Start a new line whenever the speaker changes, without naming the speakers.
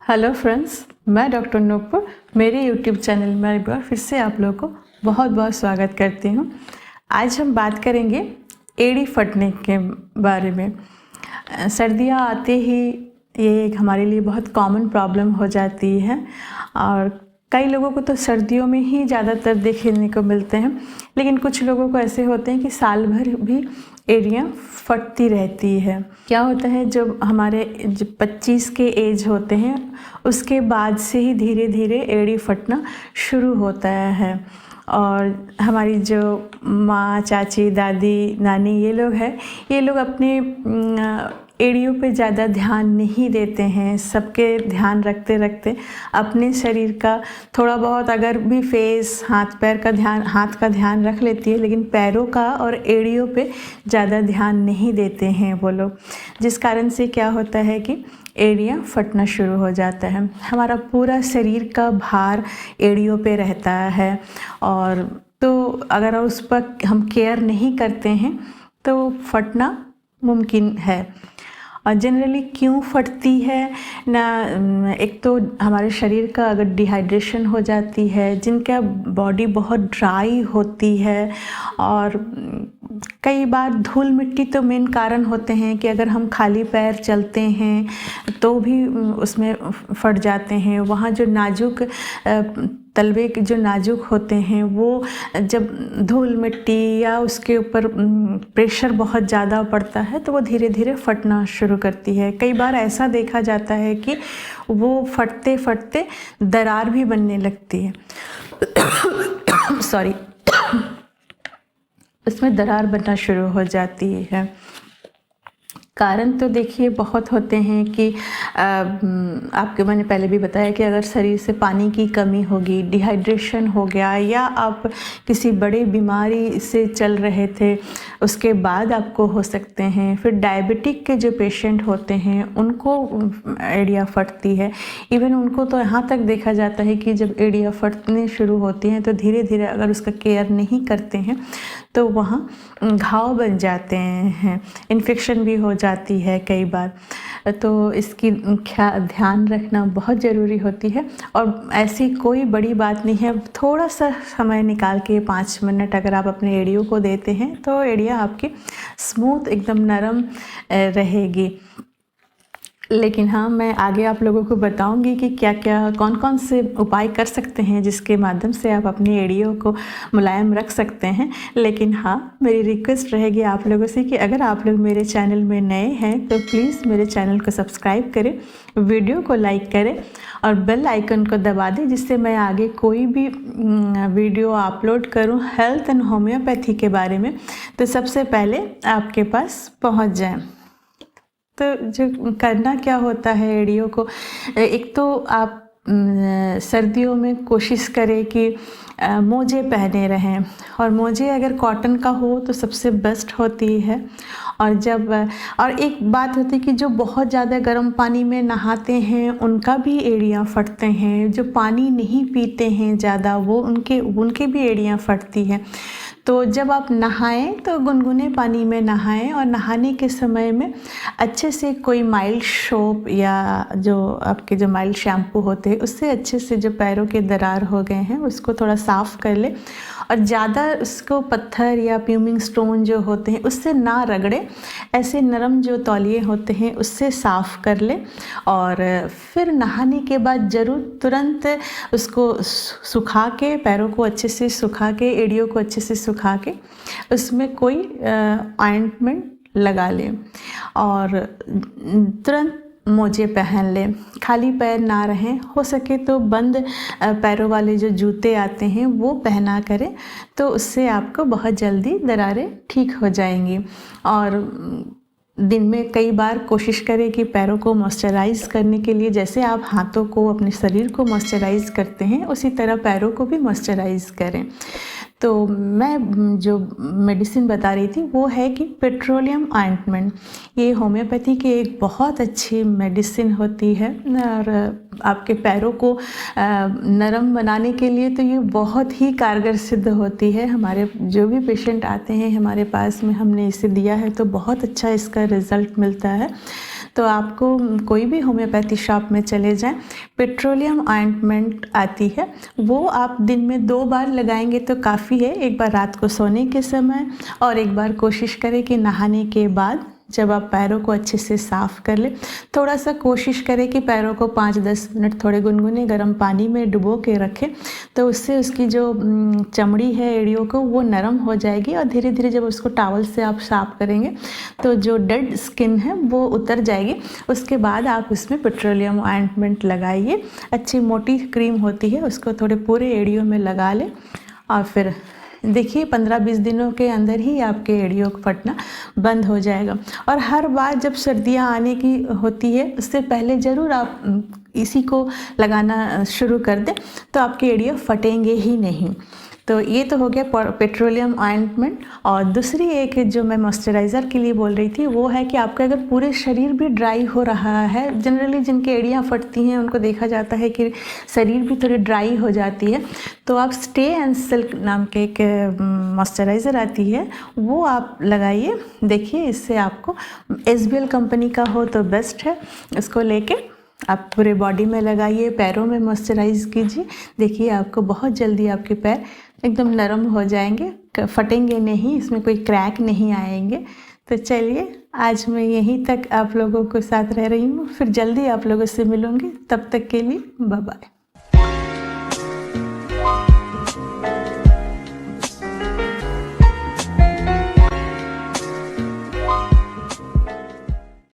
Hello friends, मैं doctor Nupur मेरे YouTube channel में एक बार फिर से आप लोगों को बहुत बहुत स्वागत करती हूँ। आज हम बात करेंगे एड़ी फटने के बारे में। सर्दियाँ आते ही ये एक हमारे लिए बहुत कॉमन प्रॉब्लम हो जाती है और कई लोगों को तो सर्दियों में ही ज़्यादातर देखने को मिलते हैं, लेकिन कुछ लोगों को ऐसे होते हैं कि साल भर भी एड़ियाँ फटती रहती है। क्या होता है, जब हमारे 25 के एज होते हैं उसके बाद से ही धीरे धीरे एड़ी फटना शुरू होता है। और हमारी जो माँ, चाची, दादी, नानी ये लोग अपने एड़ियों पे ज़्यादा ध्यान नहीं देते हैं। सबके ध्यान रखते रखते अपने शरीर का थोड़ा बहुत, अगर भी फेस, हाथ का ध्यान रख लेती है, लेकिन पैरों का और एड़ियों पे ज़्यादा ध्यान नहीं देते हैं वो लोग, जिस कारण से क्या होता है कि एड़ियाँ फटना शुरू हो जाता है। हमारा पूरा शरीर का भार एड़ियों पे रहता है और तो अगर उस पर हम केयर नहीं करते हैं तो फटना मुमकिन है। और जनरली क्यों फटती है ना, एक तो हमारे शरीर का अगर डिहाइड्रेशन हो जाती है, जिनका बॉडी बहुत ड्राई होती है, और कई बार धूल मिट्टी तो मेन कारण होते हैं कि अगर हम खाली पैर चलते हैं तो भी उसमें फट जाते हैं। वहाँ जो नाजुक तलवे के जो नाजुक होते हैं वो जब धूल मिट्टी या उसके ऊपर प्रेशर बहुत ज़्यादा पड़ता है तो वो धीरे धीरे फटना शुरू करती है। कई बार ऐसा देखा जाता है कि वो फटते फटते दरार भी बनने लगती है सॉरी उसमें दरार बनना शुरू हो जाती है। कारण तो देखिए बहुत होते हैं कि आपके मैंने पहले भी बताया कि अगर शरीर से पानी की कमी होगी, डिहाइड्रेशन हो गया, या आप किसी बड़े बीमारी से चल रहे थे उसके बाद आपको हो सकते हैं। फिर डायबिटिक के जो पेशेंट होते हैं उनको एड़ियाँ फटती है। इवन उनको तो यहाँ तक देखा जाता है कि जब एड़ियाँ फटने शुरू होती हैं तो धीरे धीरे अगर उसका केयर नहीं करते हैं तो वहाँ घाव बन जाते हैं, इन्फेक्शन भी हो जाती है कई बार। तो इसकी ध्यान रखना बहुत ज़रूरी होती है। और ऐसी कोई बड़ी बात नहीं है, थोड़ा सा समय निकाल के 5 मिनट अगर आप अपने एड़ियों को देते हैं तो एड़ियाँ आपकी स्मूथ, एकदम नरम रहेगी। लेकिन हाँ, मैं आगे आप लोगों को बताऊंगी कि क्या क्या कौन कौन से उपाय कर सकते हैं जिसके माध्यम से आप अपनी एड़ियों को मुलायम रख सकते हैं। लेकिन हाँ, मेरी रिक्वेस्ट रहेगी आप लोगों से कि अगर आप लोग मेरे चैनल में नए हैं तो प्लीज़ मेरे चैनल को सब्सक्राइब करें, वीडियो को लाइक करें और बेल आइकन को दबा दें, जिससे मैं आगे कोई भी वीडियो अपलोड करूँ हेल्थ एंड होम्योपैथी के बारे में तो सबसे पहले आपके पास पहुँच जाए। तो जो करना क्या होता है एड़ियों को, एक तो आप सर्दियों में कोशिश करें कि मोजे पहने रहें, और मोजे अगर कॉटन का हो तो सबसे बेस्ट होती है। और एक बात होती है कि जो बहुत ज़्यादा गर्म पानी में नहाते हैं उनका भी एड़ियाँ फटते हैं। जो पानी नहीं पीते हैं ज़्यादा वो उनके भी एड़ियाँ फटती हैं। तो जब आप नहाएं तो गुनगुने पानी में नहाएं, और नहाने के समय में अच्छे से कोई माइल्ड सोप या जो आपके जो माइल्ड शैम्पू होते हैं उससे अच्छे से जो पैरों के दरार हो गए हैं उसको थोड़ा साफ़ कर ले, और ज़्यादा उसको पत्थर या प्यूमिंग स्टोन जो होते हैं उससे ना रगड़े, ऐसे नरम जो तौलिए होते हैं उससे साफ़ कर ले। और फिर नहाने के बाद ज़रूर तुरंत उसको सुखा के, पैरों को अच्छे से सुखा के, एड़ियों को अच्छे से सुखा के उसमें कोई ऑइंटमेंट लगा लें और तुरंत मोजे पहन लें। खाली पैर ना रहें, हो सके तो बंद पैरों वाले जो जूते आते हैं वो पहना करें, तो उससे आपको बहुत जल्दी दरारें ठीक हो जाएंगी। और दिन में कई बार कोशिश करें कि पैरों को मॉइस्चराइज़ करने के लिए, जैसे आप हाथों को, अपने शरीर को मॉइस्चराइज़ करते हैं उसी तरह पैरों को भी मॉइस्चराइज़ करें। तो मैं जो मेडिसिन बता रही थी वो है कि पेट्रोलियम ऑइंटमेंट, ये होम्योपैथी की एक बहुत अच्छी मेडिसिन होती है और आपके पैरों को नरम बनाने के लिए तो ये बहुत ही कारगर सिद्ध होती है। हमारे जो भी पेशेंट आते हैं हमारे पास में, हमने इसे दिया है तो बहुत अच्छा इसका रिज़ल्ट मिलता है। तो आपको कोई भी होम्योपैथी शॉप में चले जाएं, पेट्रोलियम ऑइंटमेंट आती है, वो आप दिन में 2 बार लगाएंगे तो काफ़ी है। एक बार रात को सोने के समय और एक बार कोशिश करें कि नहाने के बाद जब आप पैरों को अच्छे से साफ़ कर लें। थोड़ा सा कोशिश करें कि पैरों को 5-10 मिनट थोड़े गुनगुने गर्म पानी में डुबो के रखें, तो उससे उसकी जो चमड़ी है एड़ियों को वो नरम हो जाएगी और धीरे धीरे जब उसको टॉवल से आप साफ़ करेंगे तो जो डेड स्किन है वो उतर जाएगी। उसके बाद आप उसमें पेट्रोलियम ऑइंटमेंट लगाइए। अच्छी मोटी क्रीम होती है, उसको थोड़े पूरे एड़ियों में लगा लें और फिर देखिए 15-20 दिनों के अंदर ही आपके एड़ियों को फटना बंद हो जाएगा। और हर बार जब सर्दियां आने की होती है उससे पहले ज़रूर आप इसी को लगाना शुरू कर दें, तो आपके एड़ियाँ फटेंगे ही नहीं। तो ये तो हो गया पेट्रोलियम ऑइंटमेंट। और दूसरी एक जो मैं मॉइस्चराइज़र के लिए बोल रही थी वो है कि आपका अगर पूरे शरीर भी ड्राई हो रहा है, जनरली जिनके एड़ियाँ फटती हैं उनको देखा जाता है कि शरीर भी थोड़ी ड्राई हो जाती है, तो आप स्टे एंड सिल्क नाम के एक मॉइस्चराइज़र आती है वो आप लगाइए। देखिए इससे आपको SBL कंपनी का हो तो बेस्ट है। इसको लेके आप पूरे बॉडी में लगाइए, पैरों में मॉइस्चराइज़ कीजिए। देखिए आपको बहुत जल्दी आपके पैर एकदम नरम हो जाएंगे, फटेंगे नहीं, इसमें कोई क्रैक नहीं आएंगे। तो चलिए आज मैं यहीं तक आप लोगों के साथ रह रही हूँ, फिर जल्दी आप लोगों से मिलूँगी। तब तक के लिए बाय बाय।